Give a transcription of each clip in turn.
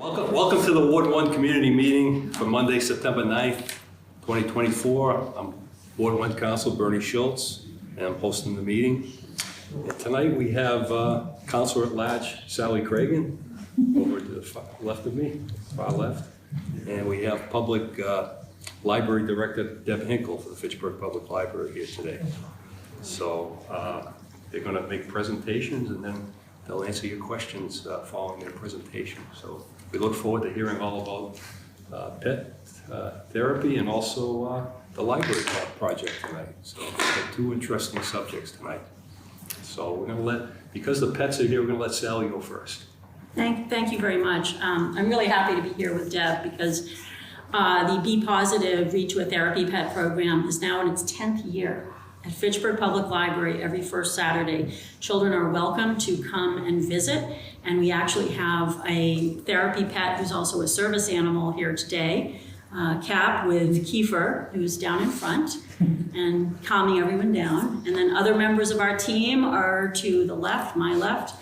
Welcome to the Ward 1 Community Meeting for Monday, September 9th, 2024. I'm Ward 1 Council Bernie Schultz, and I'm hosting the meeting. And tonight we have Councilor at Large Sally Cragen over to the far left of me, far left. And we have Public Library Director Deb Hinkle for the Fitchburg Public Library here today. So they're going to make presentations and then they'll answer your questions following their presentation. So we look forward to hearing all about pet therapy and also the library project tonight. So we have two interesting subjects tonight. So we're going to because the pets are here, we're going to let Sally go first. Thank you very much. I'm really happy to be here with Deb because the Be Positive Read to a Therapy Pet program is now in its 10th year. At Fitchburg Public Library, every first Saturday, children are welcome to come and visit. And we actually have a therapy pet who's also a service animal here today, Cap with Kiefer, who's down in front and calming everyone down. And then other members of our team are to the left, my left,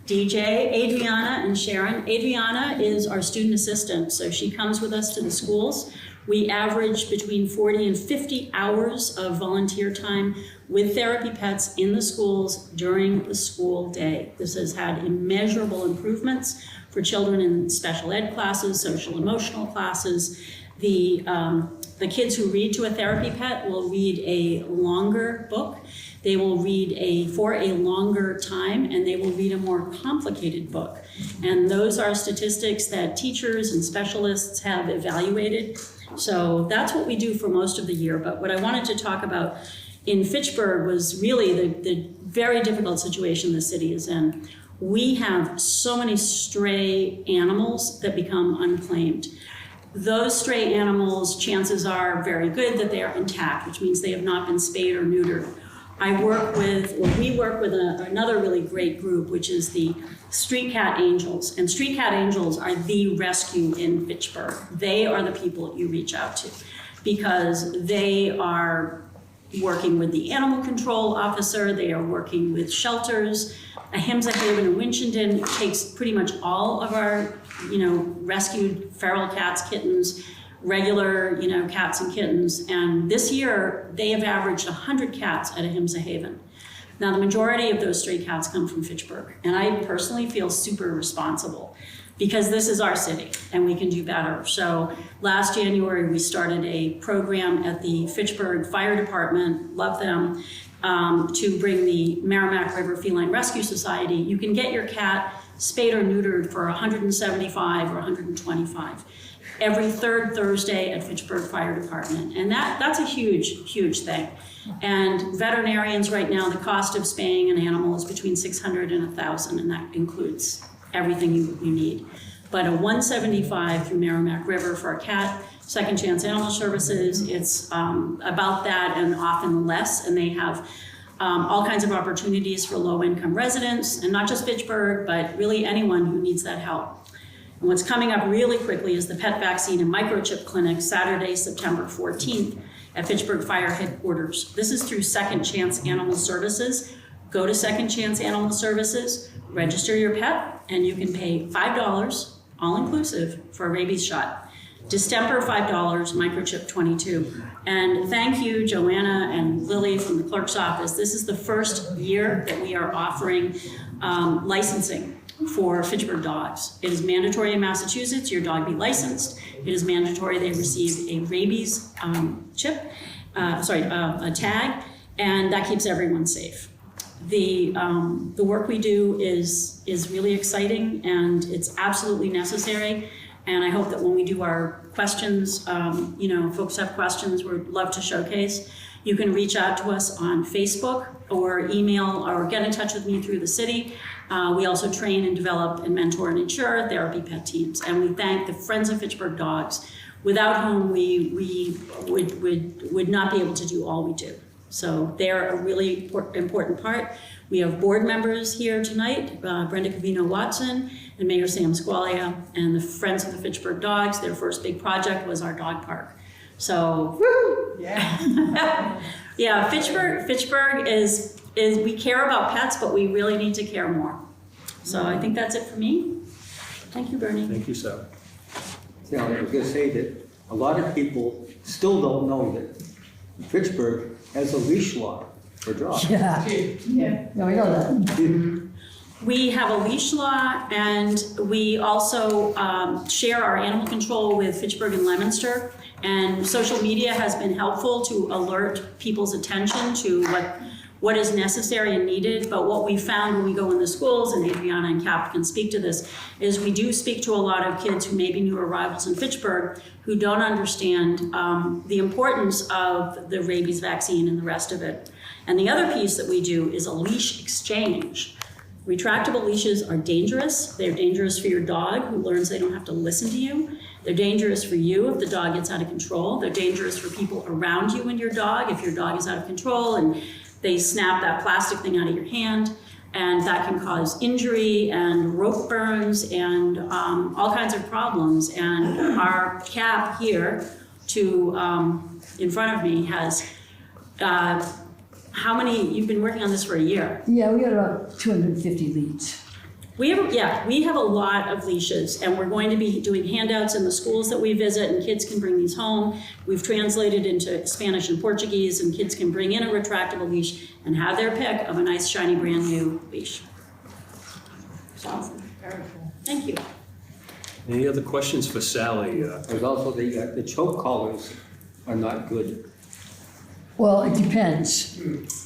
DJ, Adriana, and Sharon. Adriana is our student assistant, so she comes with us to the schools. We average between 40 and 50 hours of volunteer time with therapy pets in the schools during the school day. This has had immeasurable improvements for children in special ed classes, social emotional classes. The kids who read to a therapy pet will read a longer book. They will read for a longer time, and they will read a more complicated book. And those are statistics that teachers and specialists have evaluated. So that's what we do for most of the year. But what I wanted to talk about in Fitchburg was really the very difficult situation the city is in. We have so many stray animals that become unclaimed. Those stray animals, chances are very good that they are intact, which means they have not been spayed or neutered. We work with another really great group, which is the Street Cat Angels. And Street Cat Angels are the rescue in Fitchburg. They are the people you reach out to because they are working with the animal control officer. They are working with shelters. Ahimsa Haven in Winchendon takes pretty much all of our, rescued feral cats, kittens, regular, cats and kittens. And this year, they have averaged 100 cats at Ahimsa Haven. Now, the majority of those stray cats come from Fitchburg. And I personally feel super responsible because this is our city and we can do better. So last January, we started a program at the Fitchburg Fire Department, love them, to bring the Merrimack River Feline Rescue Society. You can get your cat spayed or neutered for $175 or $125 every third Thursday at Fitchburg Fire Department. And that's a huge, huge thing. And veterinarians right now, the cost of spaying an animal is between $600 and $1,000, and that includes everything you need. But a $175 through Merrimack River for a cat, Second Chance Animal Services, it's about that and often less, and they have all kinds of opportunities for low-income residents, and not just Fitchburg, but really anyone who needs that help. And what's coming up really quickly is the pet vaccine and microchip clinic, Saturday, September 14th at Fitchburg Fire Headquarters. This is through Second Chance Animal Services. Go to Second Chance Animal Services, register your pet, and you can pay $5, all-inclusive, for a rabies shot. Distemper, $5, microchip, $22. And thank you, Joanna and Lily from the clerk's office. This is the first year that we are offering licensing for Fitchburg dogs. It is mandatory in Massachusetts, your dog be licensed. It is mandatory they receive a rabies a tag, and that keeps everyone safe. The work we do is really exciting and it's absolutely necessary. And I hope that when we do our questions, folks have questions we'd love to showcase. You can reach out to us on Facebook or email or get in touch with me through the city. We also train and develop and mentor and insure therapy pet teams. And we thank the Friends of Fitchburg Dogs, without whom we would not be able to do all we do. So they're a really important part. We have board members here tonight, Brenda Covino-Watson and Mayor Sam Squalia, and the Friends of the Fitchburg Dogs. Their first big project was our dog park. So, woo! Yeah. Yeah, Fitchburg is we care about pets, but we really need to care more. So I think that's it for me. Thank you, Bernie. Thank you, Sarah. Yeah, I was gonna say that a lot of people still don't know that Fitchburg has a leash law for dogs. Yeah, yeah, we know that. We have a leash law, and we also share our animal control with Fitchburg and Leominster. And social media has been helpful to alert people's attention to what is necessary and needed. But what we found when we go in the schools, and Adriana and Cap can speak to this, is we do speak to a lot of kids who may be new arrivals in Fitchburg who don't understand the importance of the rabies vaccine and the rest of it. And the other piece that we do is a leash exchange. Retractable leashes are dangerous. They're dangerous for your dog, who learns they don't have to listen to you. They're dangerous for you if the dog gets out of control. They're dangerous for people around you and your dog if your dog is out of control and they snap that plastic thing out of your hand. And that can cause injury and rope burns and all kinds of problems. And our Cap here in front of me has how many? You've been working on this for a year. Yeah, we got about 250 leads. We have a lot of leashes, and we're going to be doing handouts in the schools that we visit, and kids can bring these home. We've translated into Spanish and Portuguese, and kids can bring in a retractable leash and have their pick of a nice, shiny, brand new leash. So, thank you. Any other questions for Sally? There's also the choke collars are not good. Well, it depends.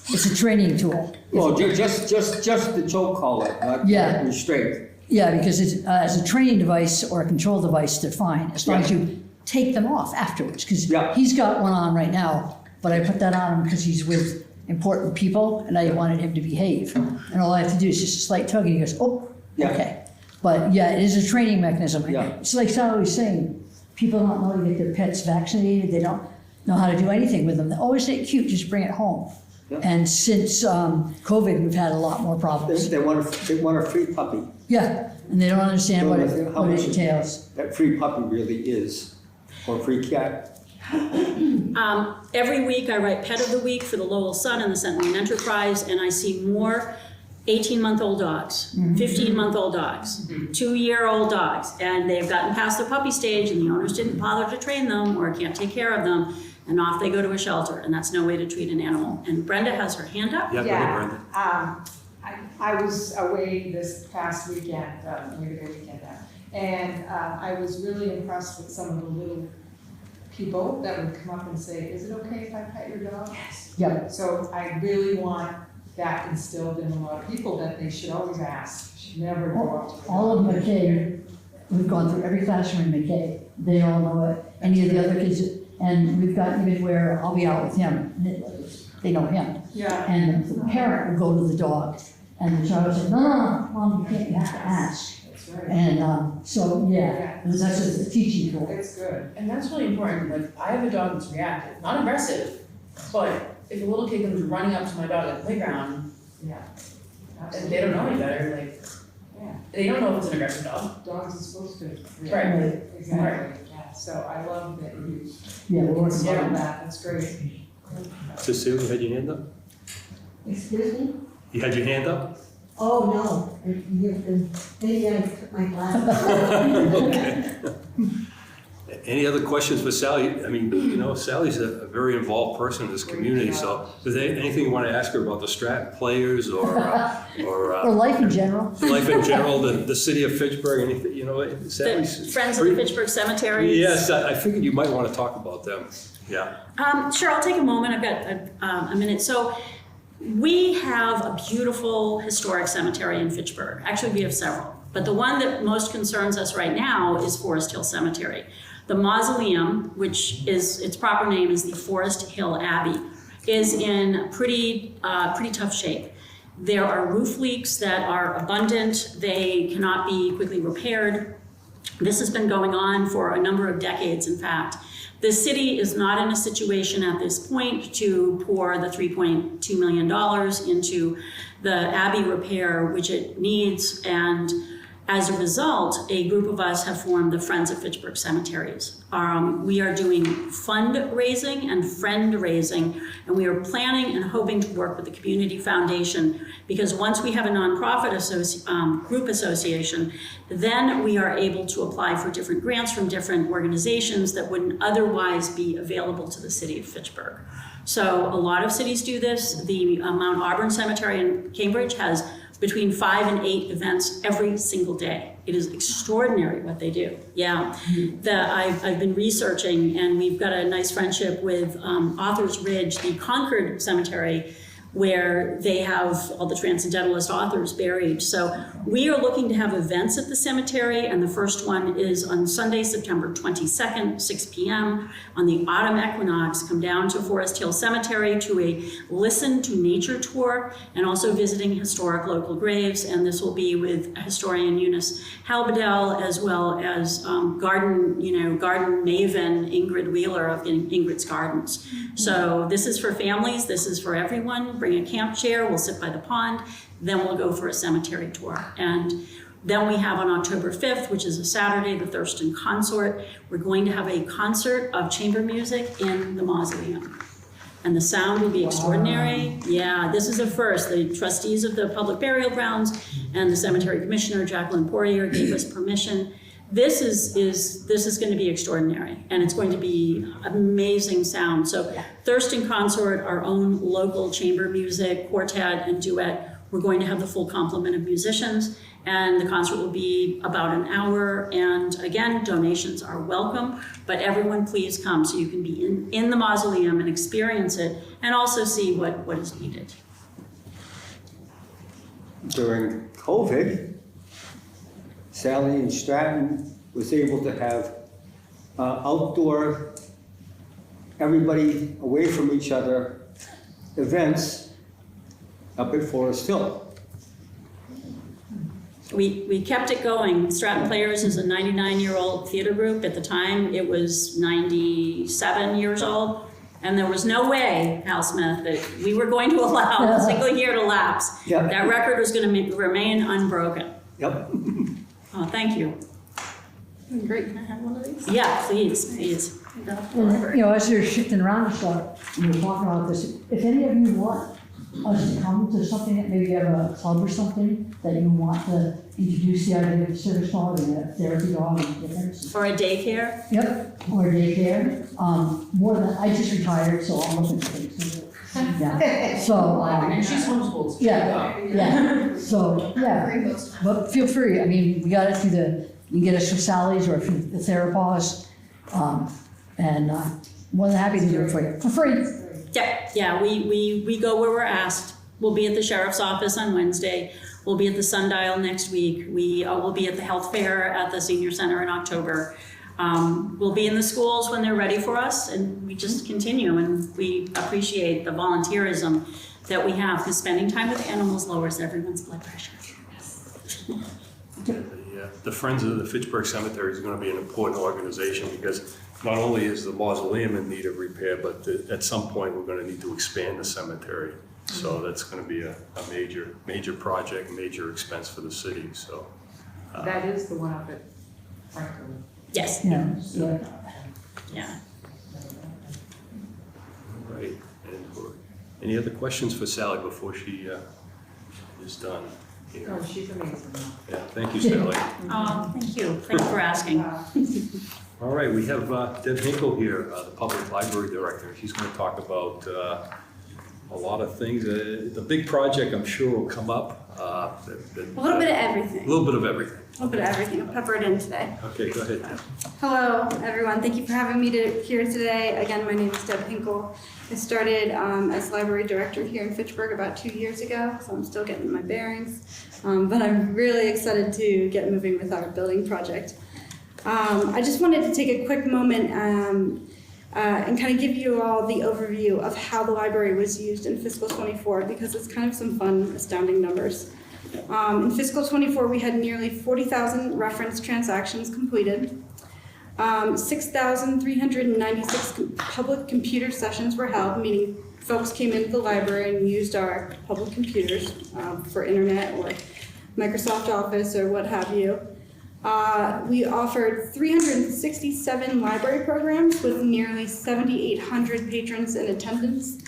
It's a training tool. Well, just the choke collar, not Yeah. restraint. Yeah, because it's, as a training device or a control device, they're fine, as long as you take them off afterwards. Because Yeah. he's got one on right now, but I put that on him because he's with important people, and I wanted him to behave. And all I have to do is just a slight tug, and he goes, oh, Yeah. okay. But yeah, it is a training mechanism. Yeah. It's like Sally was saying, people don't know to get their pets vaccinated, they don't know how to do anything with them. They always say, cute, just bring it home. Yeah. And since COVID, we've had a lot more problems. They want a free puppy. Yeah, and they don't understand what How much it entails. that free puppy really is, or free cat. Every week I write Pet of the Week for the Lowell Sun and the Sentinel Enterprise, and I see more 18-month-old dogs, 15-month-old dogs, 2-year-old dogs, and they've gotten past the puppy stage and the owners didn't bother to train them or can't take care of them, and off they go to a shelter, and that's no way to treat an animal. And Brenda has her hand up. Yeah, go ahead, Brenda. I was away this past weekend, Labor Day weekend now, and I was really impressed with some of the little people that would come up and say, is it okay if I pet your dog? Yes. Yeah. So I really want that instilled in a lot of people, that they should always ask, should never go up to the All of dog. McKay, we've gone through every classroom in McKay. They all know it. Any of the other kids, and we've got even where I'll be out with him, and they know him. Yeah, And the parent will go to the dog, and the child will say, no, Mom, you can't, you have to ask. that's right. And so, yeah, that's just a teaching tool. It's good. And that's really important. Like, I have a dog that's reactive, not aggressive, but if a little kid comes running up to my dog at the playground Yeah. and they don't know any better, like, Yeah, they don't know if it's an aggressive dog. dogs are supposed to. Right. Exactly, yeah, so I love that you Yeah, we're working Yeah, on that. that, that's great. Cecile, you had your hand up? Excuse me? You had your hand up? Oh, no, maybe I took my glasses. Okay. Any other questions for Sally? I mean, you know, Sally's a very involved person in this community, so is there anything you want to ask her about the Stratton players or Or life in general. life in general, the city of Fitchburg, anything, you know, The Sally's. Friends of the Fitchburg Cemetery. Yes, I figured you might want to talk about them, yeah. Sure, I'll take a moment. I've got a minute. So we have a beautiful historic cemetery in Fitchburg. Actually, we have several. But the one that most concerns us right now is Forest Hill Cemetery. The mausoleum, which is, its proper name is the Forest Hill Abbey, is in pretty tough shape. There are roof leaks that are abundant. They cannot be quickly repaired. This has been going on for a number of decades, in fact. The city is not in a situation at this point to pour the $3.2 million into the Abbey repair, which it needs. And As a result, a group of us have formed the Friends of Fitchburg Cemeteries. We are doing fundraising and friend raising, and we are planning and hoping to work with the Community Foundation, because once we have a nonprofit group association, then we are able to apply for different grants from different organizations that wouldn't otherwise be available to the city of Fitchburg. So a lot of cities do this. The Mount Auburn Cemetery in Cambridge has between 5 and 8 events every single day. It is extraordinary what they do. Yeah, I've been researching, and we've got a nice friendship with Authors Ridge, the Concord Cemetery, where they have all the transcendentalist authors buried. So we are looking to have events at the cemetery, and the first one is on Sunday, September 22nd, 6 p.m. on the autumn equinox. Come down to Forest Hill Cemetery to a Listen to Nature tour, and also visiting historic local graves. And this will be with historian Eunice Halbedell, as well as garden maven Ingrid Wheeler of Ingrid's Gardens. So this is for families, this is for everyone. Bring a camp chair, we'll sit by the pond, then we'll go for a cemetery tour. And then we have on October 5th, which is a Saturday, the Thurston Consort. We're going to have a concert of chamber music in the mausoleum. And the sound will be extraordinary. Yeah, this is a first. The trustees of the public burial grounds and the cemetery commissioner, Jacqueline Poirier, gave us permission. This is going to be extraordinary, and it's going to be amazing sound. So Thurston Consort, our own local chamber music, quartet and duet, we're going to have the full complement of musicians, and the concert will be about an hour. And again, donations are welcome, but everyone please come so you can be in the mausoleum and experience it, and also see what is needed. During COVID, Sally in Stratton was able to have outdoor, everybody away from each other events up at Forest Hill. We kept it going. Stratton Players is a 99-year-old theater group. At the time, it was 97 years old. And there was no way, Hal Smith, that we were going to allow a single year to lapse. Yep. That record was going to remain unbroken. Yep. Oh, thank you. Great, can I have one of these? Yeah, please. And, as you're shifting around and stuff, and you're talking about this, if any of you want us to come to something, that maybe you have a club or something, that you want to introduce the idea of service dog and a therapy dog and difference. For a daycare? Yep, or daycare. More than, I just retired, so I'm looking for things. Yeah, so, And she's homeschooled. yeah, so, yeah. But feel free, I mean, we got it through you can get us through Sally's or through the Therapause. And more than happy to do it for you, for free. Yeah, we go where we're asked. We'll be at the sheriff's office on Wednesday. We'll be at the Sundial next week. We will be at the health fair at the senior center in October. We'll be in the schools when they're ready for us, and we just continue, and we appreciate the volunteerism that we have, because spending time with animals lowers everyone's blood pressure. The Friends of the Fitchburg Cemetery is going to be an important organization, because not only is the mausoleum in need of repair, but at some point we're going to need to expand the cemetery. So that's going to be a major project, major expense for the city. So That is the one up at Franklin. Yes. Yeah, Yeah. right. And any other questions for Sally before she is done here? Oh, she's amazing. Yeah, thank you, Sally. Oh, thank you. Thank you for asking. All right, we have Deb Hinkle here, the Public Library Director. She's going to talk about a lot of things. The big project, I'm sure, will come up. A little bit of everything. A little bit of everything. A little bit of everything. I'll pepper it in today. Okay, go ahead, Deb. Hello, everyone. Thank you for having me here today. Again, my name is Deb Hinkle. I started as library director here in Fitchburg about 2 years ago, so I'm still getting my bearings. But I'm really excited to get moving with our building project. I just wanted to take a quick moment and kind of give you all the overview of how the library was used in fiscal 24, because it's kind of some fun, astounding numbers. In fiscal 24, we had nearly 40,000 reference transactions completed. 6,396 public computer sessions were held, meaning folks came into the library and used our public computers for internet or Microsoft Office or what have you. We offered 367 library programs with nearly 7,800 patrons in attendance,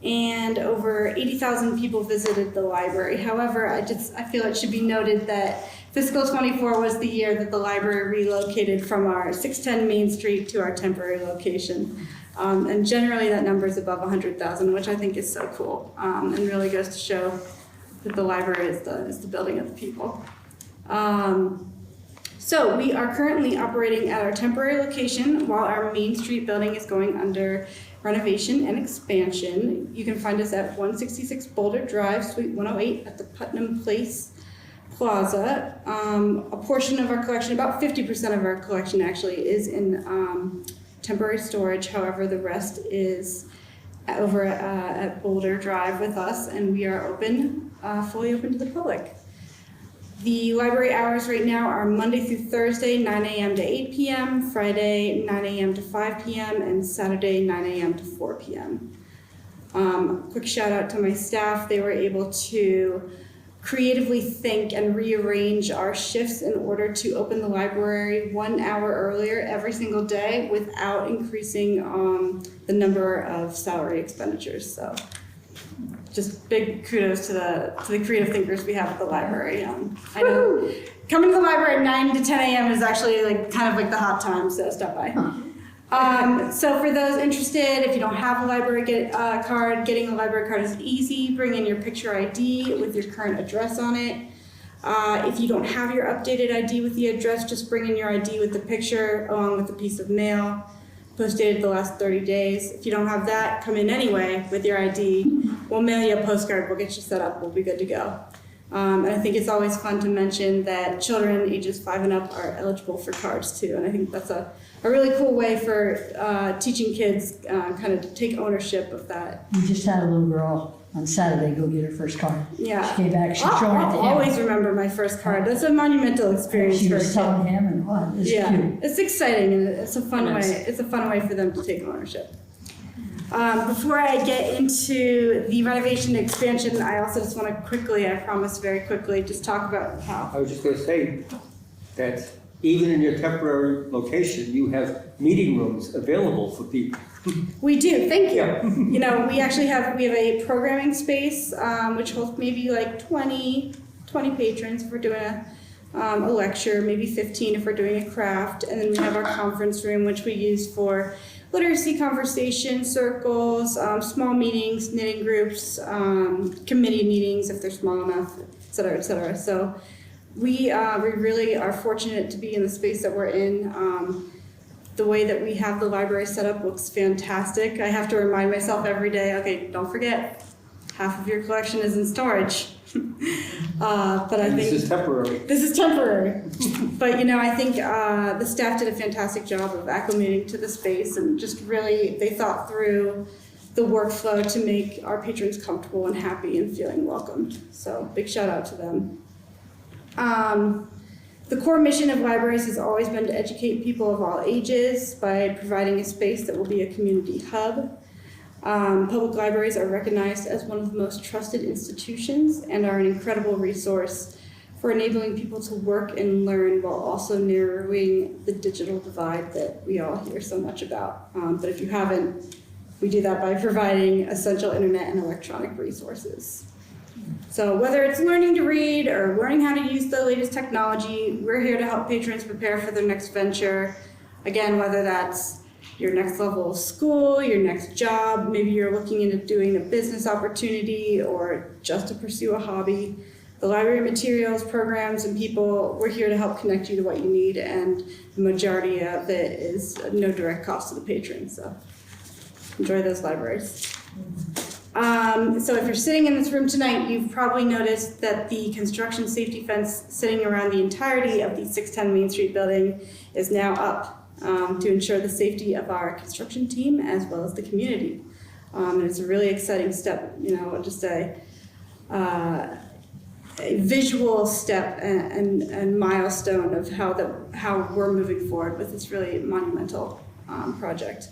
and over 80,000 people visited the library. However, I feel it should be noted that fiscal 24 was the year that the library relocated from our 610 Main Street to our temporary location. And generally that number is above 100,000, which I think is so cool, and really goes to show that the library is the building of the people. So we are currently operating at our temporary location while our Main Street building is going under renovation and expansion. You can find us at 166 Boulder Drive, Suite 108 at the Putnam Place Plaza. A portion of our collection, about 50% of our collection actually, is in temporary storage. However, the rest is over at Boulder Drive with us, and we are open, fully open to the public. The library hours right now are Monday through Thursday, 9 a.m. to 8 p.m., Friday, 9 a.m. to 5 p.m., and Saturday, 9 a.m. to 4 p.m. Quick shout out to my staff. They were able to creatively think and rearrange our shifts in order to open the library 1 hour earlier every single day without increasing the number of salary expenditures. So just big kudos to the creative thinkers we have at the library. I know coming to the library at 9 to 10 a.m. is actually kind of the hot time, so stop by. So for those interested, if you don't have a library card, getting a library card is easy. Bring in your picture ID with your current address on it. If you don't have your updated ID with the address, just bring in your ID with the picture along with a piece of mail, postdated the last 30 days. If you don't have that, come in anyway with your ID. We'll mail you a postcard, we'll get you set up, we'll be good to go. And I think it's always fun to mention that children ages 5 and up are eligible for cards too. And I think that's a really cool way for teaching kids kind of to take ownership of that. We just had a little girl on Saturday go get her first card. Yeah. She came back, she showed it to him. I'll always remember my first card. That's a monumental experience She for a was kid. telling him, and what, it's Yeah, cute. it's exciting and it's a fun Yes. way. It's a fun way for them to take ownership. Before I get into the renovation and expansion, I also just want to quickly, I promise very quickly, just talk about how. I was just gonna say that even in your temporary location, you have meeting rooms available for people. We do, thank you. Yeah. You know, we have a programming space, which holds maybe 20 patrons if we're doing a lecture, maybe 15 if we're doing a craft. And then we have our conference room, which we use for literacy conversation circles, small meetings, knitting groups, committee meetings if they're small enough, et cetera, et cetera. So we really are fortunate to be in the space that we're in. The way that we have the library set up looks fantastic. I have to remind myself every day, okay, don't forget, half of your collection is in storage. But I think This is temporary. this is temporary. But I think the staff did a fantastic job of acclimating to the space and just really, they thought through the workflow to make our patrons comfortable and happy and feeling welcomed. So big shout out to them. The core mission of libraries has always been to educate people of all ages by providing a space that will be a community hub. Public libraries are recognized as one of the most trusted institutions and are an incredible resource for enabling people to work and learn while also narrowing the digital divide that we all hear so much about. But if you haven't, we do that by providing essential internet and electronic resources. So whether it's learning to read or learning how to use the latest technology, we're here to help patrons prepare for their next venture. Again, whether that's your next level of school, your next job, maybe you're looking into doing a business opportunity or just to pursue a hobby. The library materials, programs, and people, we're here to help connect you to what you need, and the majority of it is no direct cost to the patron, so enjoy those libraries. So if you're sitting in this room tonight, you've probably noticed that the construction safety fence sitting around the entirety of the 610 Main Street building is now up to ensure the safety of our construction team as well as the community. And it's a really exciting step, just a visual step and milestone of how we're moving forward with this really monumental project.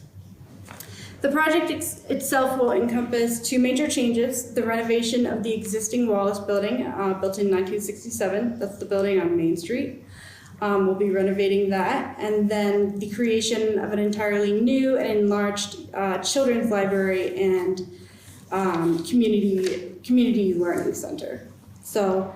The project itself will encompass two major changes: the renovation of the existing Wallace building, built in 1967. That's the building on Main Street. We'll be renovating that, and then the creation of an entirely new and enlarged children's library and community learning center. So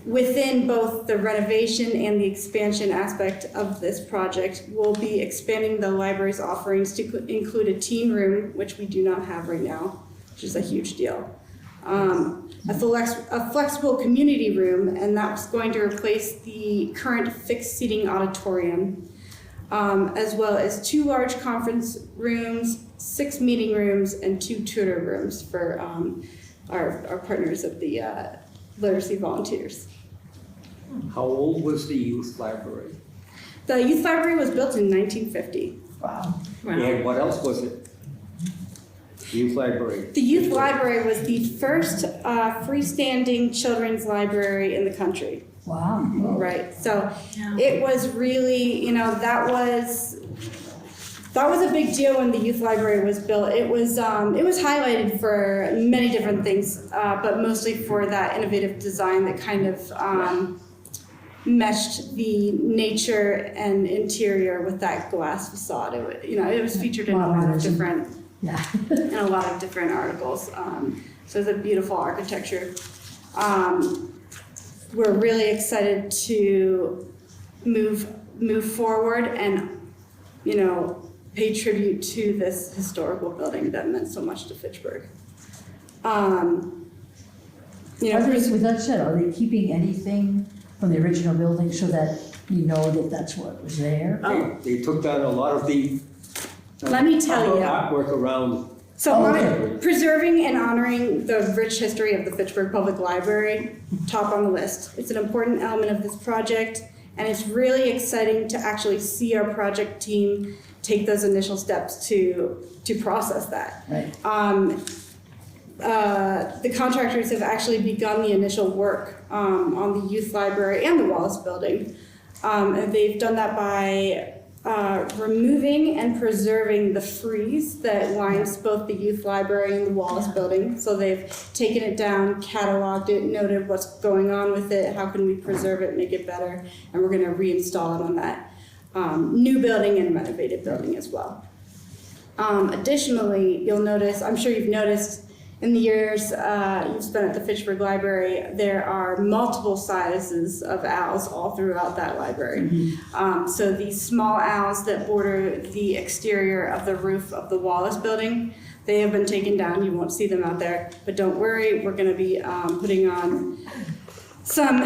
within both the renovation and the expansion aspect of this project, we'll be expanding the library's offerings to include a teen room, which we do not have right now, which is a huge deal. A flexible community room, and that's going to replace the current fixed seating auditorium, as well as 2 large conference rooms, 6 meeting rooms, and 2 tutor rooms for our partners at the literacy volunteers. How old was the youth library? The youth library was built in 1950. Wow. And what else was it? Youth library. The youth library was the first freestanding children's library in the country. Wow. Right, so Yeah. it was really, that was a big deal when the youth library was built. It was highlighted for many different things, but mostly for that innovative design that kind of meshed the nature and interior with that glass facade. It was featured in a lot of Modernism. different Yeah. in a lot of different articles. So it's a beautiful architecture. We're really excited to move forward and, pay tribute to this historical building that meant so much to Fitchburg. With that said, are they keeping anything from the original building so that you know that that's what was there? They took down a lot of the Let me tell you. artwork around. So Okay. preserving and honoring the rich history of the Fitchburg Public Library, top on the list. It's an important element of this project, and it's really exciting to actually see our project team take those initial steps to process that. Right. The contractors have actually begun the initial work on the youth library and the Wallace building. And they've done that by removing and preserving the frieze that lines both the youth library and the Wallace building. So they've taken it down, cataloged it, noted what's going on with it, how can we preserve it, make it better, and we're going to reinstall it on that new building and renovated building as well. Additionally, you'll notice, I'm sure you've noticed, in the years you've spent at the Fitchburg Library, there are multiple sizes of owls all throughout that library. So these small owls that border the exterior of the roof of the Wallace building, they have been taken down. You won't see them out there, but don't worry, we're going to be putting on some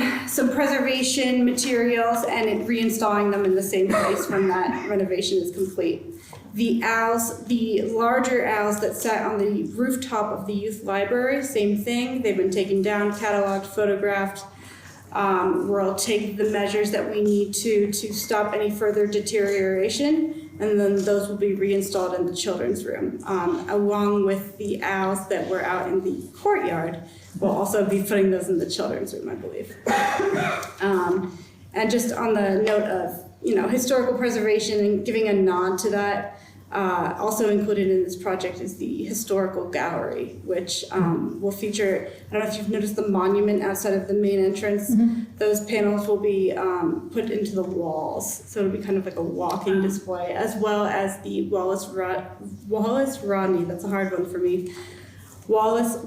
preservation materials and reinstalling them in the same place when that renovation is complete. The larger owls that sat on the rooftop of the youth library, same thing. They've been taken down, cataloged, photographed. We'll take the measures that we need to stop any further deterioration, and then those will be reinstalled in the children's room, along with the owls that were out in the courtyard. We'll also be putting those in the children's room, I believe. And just on the note of historical preservation and giving a nod to that, also included in this project is the historical gallery, which will feature, I don't know if you've noticed the monument outside of the main entrance. Those panels will be put into the walls, so it'll be kind of like a walking display, as well as the Wallace Rodney, that's a hard one for me, Wallace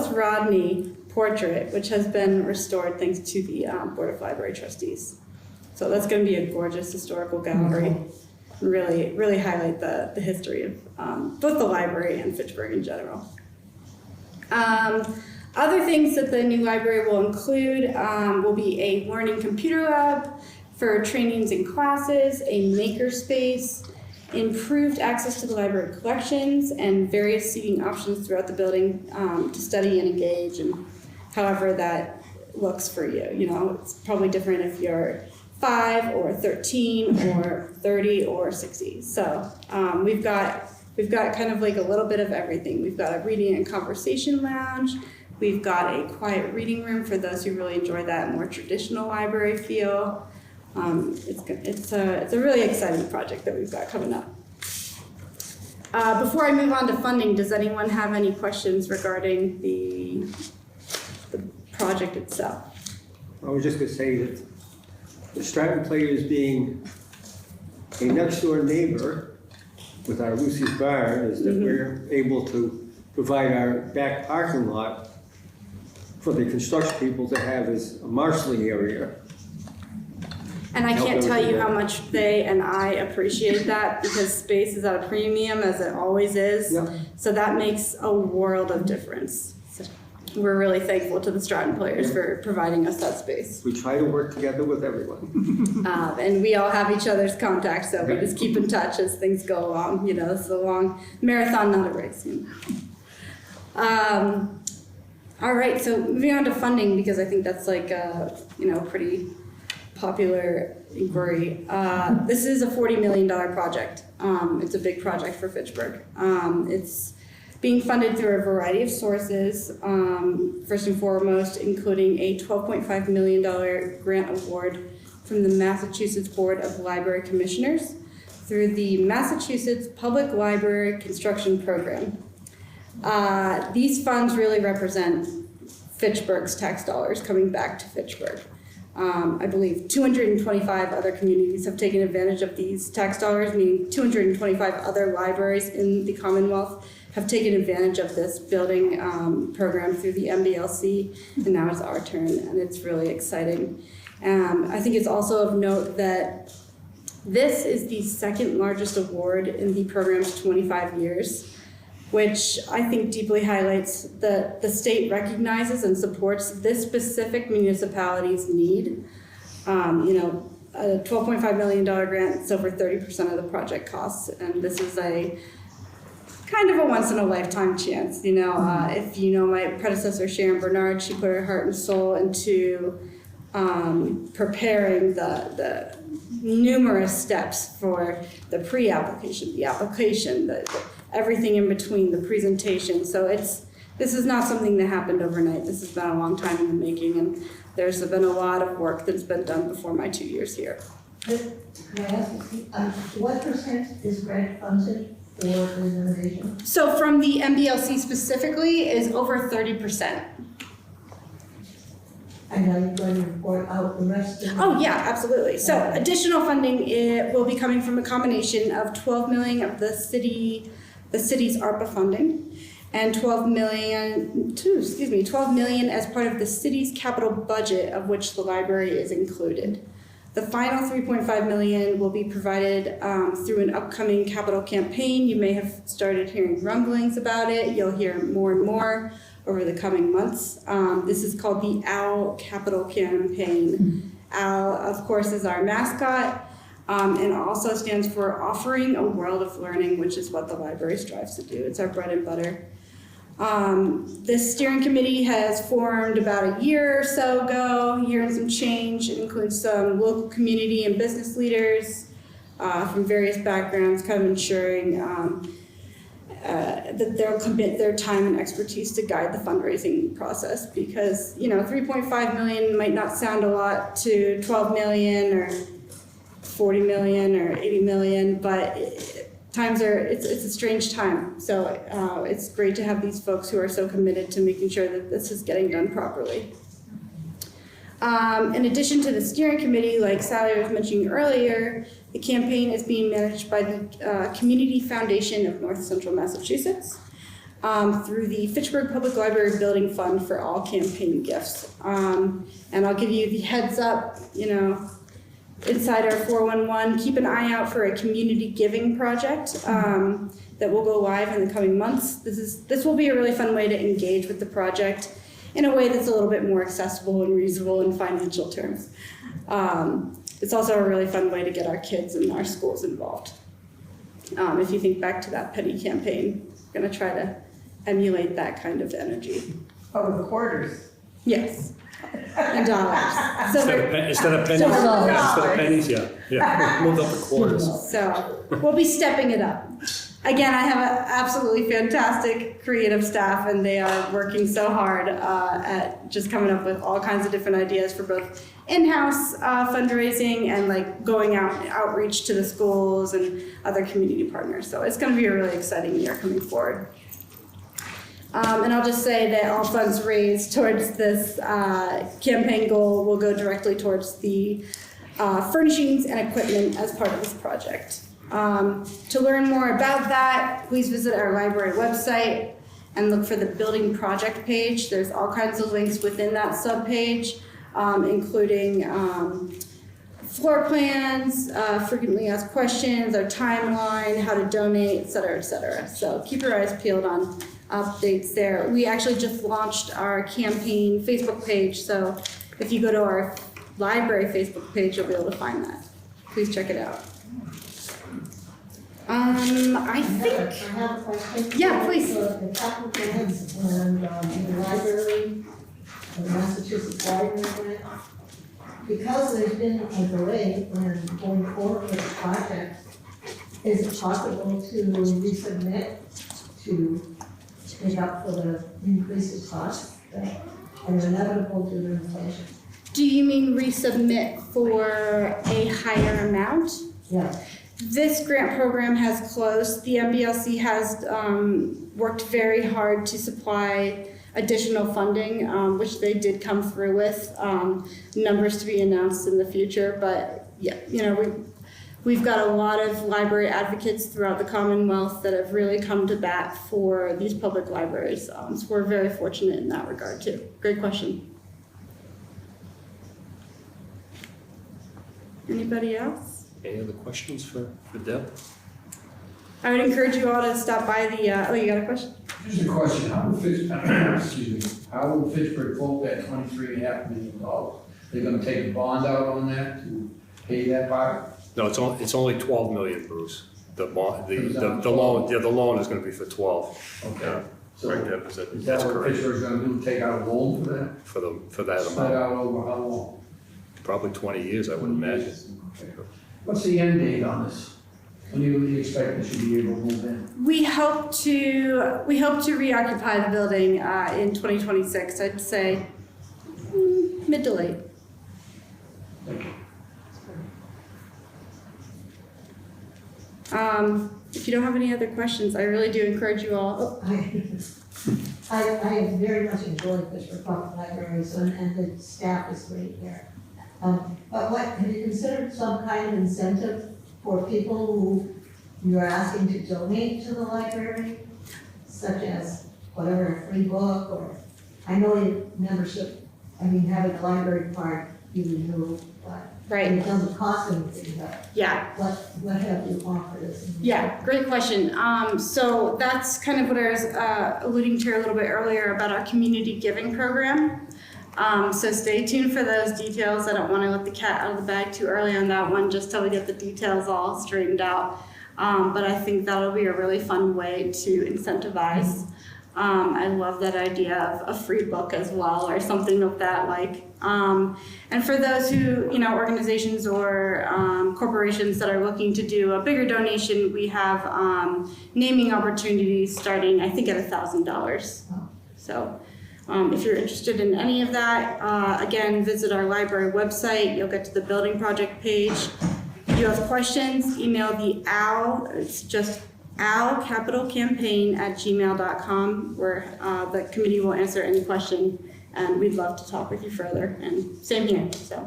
Rodney portrait, which has been restored thanks to the Board of Library Trustees. So that's going to be a gorgeous historical gallery, and really highlight the history of both the library and Fitchburg in general. Other things that the new library will include will be a learning computer lab for trainings and classes, a maker space, improved access to the library collections, and various seating options throughout the building to study and engage, and however that looks for you. It's probably different if you're 5 or 13 or 30 or 60. So we've got kind of like a little bit of everything. We've got a reading and conversation lounge. We've got a quiet reading room for those who really enjoy that more traditional library feel. It's a really exciting project that we've got coming up. Before I move on to funding, does anyone have any questions regarding the project itself? I was just gonna say that the Stratton Players being a next door neighbor with our Lucy's Barn is that we're able to provide our back parking lot for the construction people to have as a marshalling area. And I can't tell you how much they and I appreciate that, because space is at a premium, as it always is. Yep. So that makes a world of difference. So we're really thankful to the Stratton Players for providing us that space. We try to work together with everyone. And we all have each other's contacts, so we just keep in touch as things go along. You know, it's a long marathon, not a race. You know? All right, so moving on to funding, because I think that's like a, pretty popular inquiry. This is a $40 million project. It's a big project for Fitchburg. It's being funded through a variety of sources, first and foremost, including a $12.5 million grant award from the Massachusetts Board of Library Commissioners through the Massachusetts Public Library Construction Program. These funds really represent Fitchburg's tax dollars coming back to Fitchburg. I believe 225 other communities have taken advantage of these tax dollars, meaning 225 other libraries in the Commonwealth have taken advantage of this building program through the MBLC, and now it's our turn, and it's really exciting. I think it's also of note that this is the second largest award in the program's 25 years, which I think deeply highlights that the state recognizes and supports this specific municipality's need. A $12.5 million grant, it's over 30% of the project costs, and this is a kind of a once-in-a-lifetime chance. If you know my predecessor, Sharon Bernard, she put her heart and soul into preparing the numerous steps for the pre-application, the application, everything in between, the presentation. So this is not something that happened overnight. This has been a long time in the making, and there's been a lot of work that's been done before my 2 years here. Can I ask, what percent is grant funded for the renovation? So from the MBLC specifically is over 30%. And are you going to report out the rest of it? Oh, yeah, absolutely. So additional funding will be coming from a combination of 12 million of the city's ARPA funding, and 12 million as part of the city's capital budget, of which the library is included. The final 3.5 million will be provided through an upcoming capital campaign. You may have started hearing rumblings about it. You'll hear more and more over the coming months. This is called the OWL Capital Campaign. OWL, of course, is our mascot, and also stands for Offering a World of Learning, which is what the library strives to do. It's our bread and butter. This steering committee has formed about a year or so ago, year and some change. It includes some local community and business leaders from various backgrounds, kind of ensuring that they'll commit their time and expertise to guide the fundraising process, because 3.5 million might not sound a lot to 12 million or 40 million or 80 million, but it's a strange time. So it's great to have these folks who are so committed to making sure that this is getting done properly. In addition to the steering committee, like Sally was mentioning earlier, the campaign is being managed by the Community Foundation of North Central Massachusetts through the Fitchburg Public Library Building Fund for all campaign gifts. And I'll give you the heads up, inside our 411, keep an eye out for a community giving project that will go live in the coming months. This will be a really fun way to engage with the project in a way that's a little bit more accessible and reasonable in financial terms. It's also a really fun way to get our kids and our schools involved. If you think back to that penny campaign, we're going to try to emulate that kind of energy. Oh, the quarters. Yes, and dollars. So Instead of pennies, yeah. Moved up the quarters. So we'll be stepping it up. Again, I have an absolutely fantastic creative staff, and they are working so hard at just coming up with all kinds of different ideas for both in-house fundraising and like going out outreach to the schools and other community partners. So it's going to be a really exciting year coming forward. And I'll just say that all funds raised towards this campaign goal will go directly towards the furnishings and equipment as part of this project. To learn more about that, please visit our library website and look for the building project page. There's all kinds of links within that subpage, including floor plans, frequently asked questions, our timeline, how to donate, et cetera, et cetera. So keep your eyes peeled on updates there. We actually just launched our campaign Facebook page, so if you go to our library Facebook page, you'll be able to find that. Please check it out. I think, I have a question. Yeah, please. So the capital grants and the library, the Massachusetts Library Grant, because there's been a delay in going forward with the project, is it possible to resubmit to make up for the increased costs that are inevitable due to inflation? do you mean resubmit for a higher amount? Yeah. This grant program has closed. The MBLC has worked very hard to supply additional funding, which they did come through with, numbers to be announced in the future. But yeah, you know, we've got a lot of library advocates throughout the Commonwealth that have really come to bat for these public libraries. So we're very fortunate in that regard too. Great question. Anybody else? Any other questions for Deb? I would encourage you all to stop by the, oh, you got a question? Just a question, how will how will Fitchburg vote that $23.5 million? They're gonna take a bond out on that to pay that part? No, it's only 12 million, Bruce. The bond, the Is that loan, yeah, the loan is gonna be for 12. Okay. So Correct, Deb, is that's that what correct. Fitchburg's gonna do, take out a loan for that? For that Spread amount, out over how long? probably 20 years, I would imagine. Okay. What's the end date on this? When do you expect it should be able to move in? We hope to reoccupy the building in 2026. I'd say mid to late. Thank you. If you don't have any other questions, I really do encourage you all. I have very much enjoyed Fitchburg Public Libraries and the staff is great here. But have you considered some kind of incentive for people who you're asking to donate to the library? Such as whatever, a free book or, I know your membership, having a library card, you renew, but Right. it doesn't cost anything, but Yeah. what have you offered us? Yeah, great question. So that's kind of what I was alluding to a little bit earlier about our community giving program. So stay tuned for those details. I don't want to let the cat out of the bag too early on that one, just till we get the details all straightened out. But I think that'll be a really fun way to incentivize. I love that idea of a free book as well, or something of that like. And for those who, organizations or corporations that are looking to do a bigger donation, we have naming opportunities starting, I think, at $1,000. So if you're interested in any of that, again, visit our library website. You'll get to the building project page. If you have questions, email the OWL. It's just owlcapitalcampaign@gmail.com, where the committee will answer any question, and we'd love to talk with you further. And same here, so I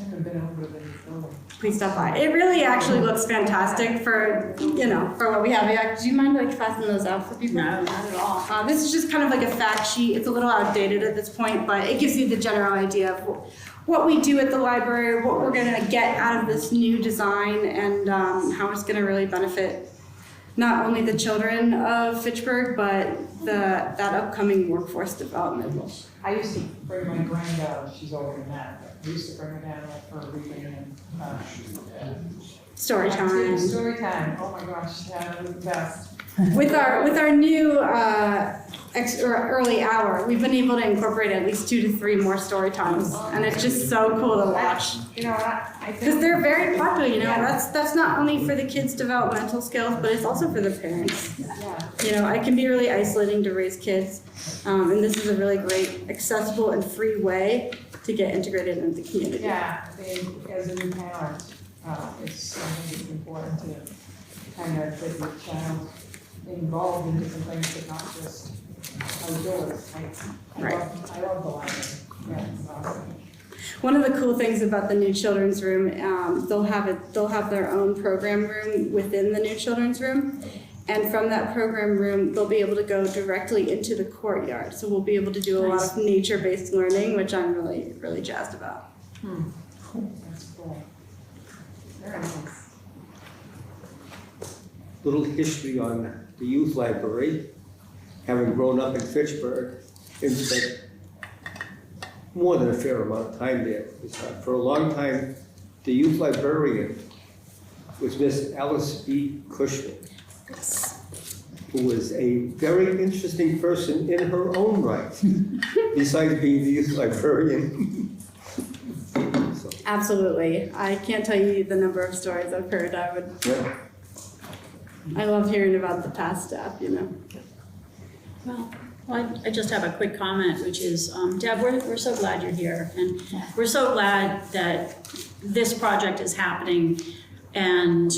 haven't been over to the building. please stop by. It really actually looks fantastic for what we have. Yeah, do you mind passing those out for people? No, not at all. This is just kind of like a fact sheet. It's a little outdated at this point, but it gives you the general idea of what we do at the library, what we're going to get out of this new design, and how it's going to really benefit not only the children of Fitchburg, but that upcoming workforce development. I used to bring my granddaughter, she's older than that, but I used to bring her down for a reading and, Story time. Story time, oh my gosh, yeah, it was the best. With our new early hour, we've been able to incorporate at least 2 to 3 more story times, and it's just so cool to watch. I Because think, they're very popular, that's not only for the kids' developmental skills, but it's also for the parents. yeah, It can be really isolating to raise kids, and this is a really great, accessible and free way to get integrated into the community. Yeah, as a new parent, it's, I think it's important to kind of get your child involved in different things, but not just outdoors. I love the library, yeah, it's awesome. One of the cool things about the new children's room, they'll have their own program room within the new children's room. And from that program room, they'll be able to go directly into the courtyard. So we'll be able to do a lot of nature-based learning, which I'm really, really jazzed about. That's cool. Very nice. Little history on the youth library, having grown up in Fitchburg and spent more than a fair amount of time there. For a long time, the youth librarian was Miss Alice B. Cushman, who was a very interesting person in her own right, besides being the youth librarian. So, Absolutely. I can't tell you the number of stories I've heard. yeah. I love hearing about the past staff, you know. Well, I just have a quick comment, which is, Deb, we're so glad you're here. And we're so glad that this project is happening. And,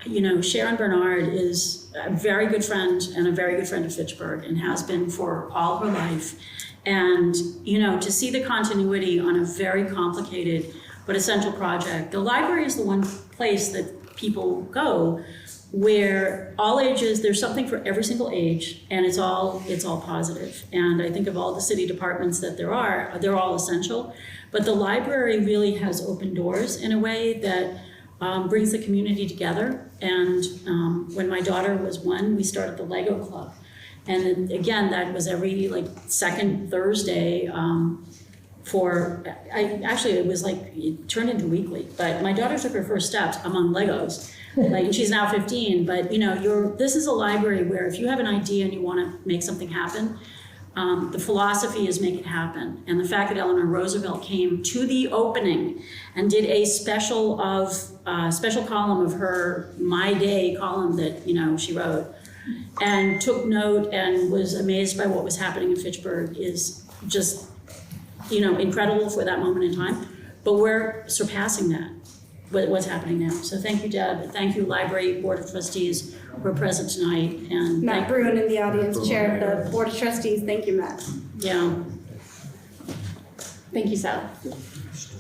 you know, Sharon Bernard is a very good friend and a very good friend of Fitchburg and has been for all her life. And, you know, to see the continuity on a very complicated but essential project, the library is the one place that people go where all ages, there's something for every single age, and it's all positive. And I think of all the city departments that there are, they're all essential. But the library really has opened doors in a way that brings the community together. And when my daughter was 1, we started the Lego Club. And then, again, that was every second Thursday it turned into weekly. But my daughter took her first steps among Legos. She's now 15, but this is a library where if you have an idea and you want to make something happen, the philosophy is make it happen. And the fact that Eleanor Roosevelt came to the opening and did a special column of her My Day column that she wrote, and took note and was amazed by what was happening in Fitchburg is just incredible for that moment in time. But we're surpassing that. What's happening now. So thank you, Deb. Thank you, Library Board of Trustees who are present tonight. And Matt Bruin in the audience, Chair of the Board of Trustees. Thank you, Matt. Yeah. Thank you, Sally.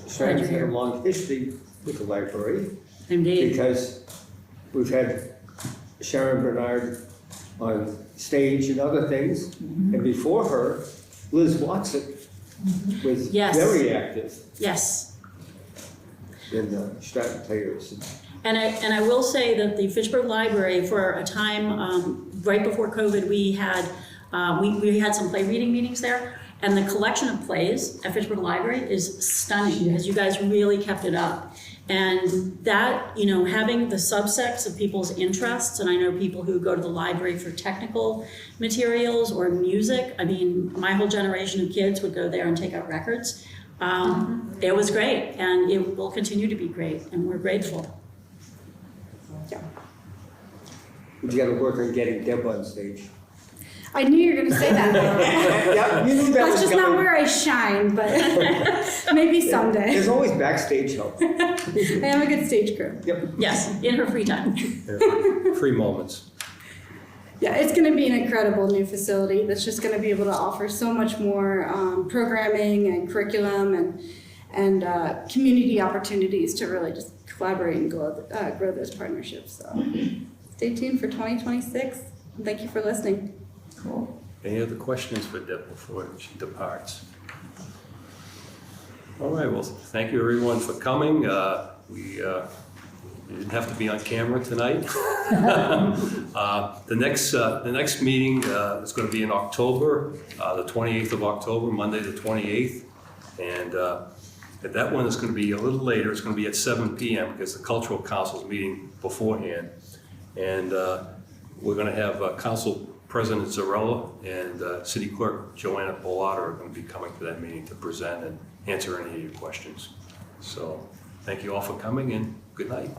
Sharon's had a long history with the library. Indeed. Because we've had Sharon Bernard on stage and other things. And before her, Liz Watson was very active. Yes. In the Stratton Players. And I will say that the Fitchburg Library, for a time right before COVID, we had some play reading meetings there, and the collection of plays at Fitchburg Library is stunning because you guys really kept it up. And that, having the subsects of people's interests, and I know people who go to the library for technical materials or music. I mean, my whole generation of kids would go there and take out records. It was great, and it will continue to be great, and we're grateful. Yeah. But you got to work on getting Deb on stage. I knew you were going to say that. Yeah, you knew that That's was just coming. not where I shine, but maybe someday. There's always backstage help. I am a good stage crew. Yep. Yes, in her free time. Free moments. Yeah, it's going to be an incredible new facility that's just going to be able to offer so much more programming and curriculum and community opportunities to really just collaborate and grow those partnerships. So stay tuned for 2026. Thank you for listening. Cool. Any other questions for Deb before she departs? All right, well, thank you everyone for coming. You didn't have to be on camera tonight. The next meeting is going to be in October, the 28th of October, Monday the 28th. And that one is going to be a little later. It's going to be at 7 p.m. because the Cultural Council's meeting beforehand. And we're going to have Council President Zarella and City Clerk Joanna Bellotta are going to be coming to that meeting to present and answer any of your questions. So thank you all for coming and good night.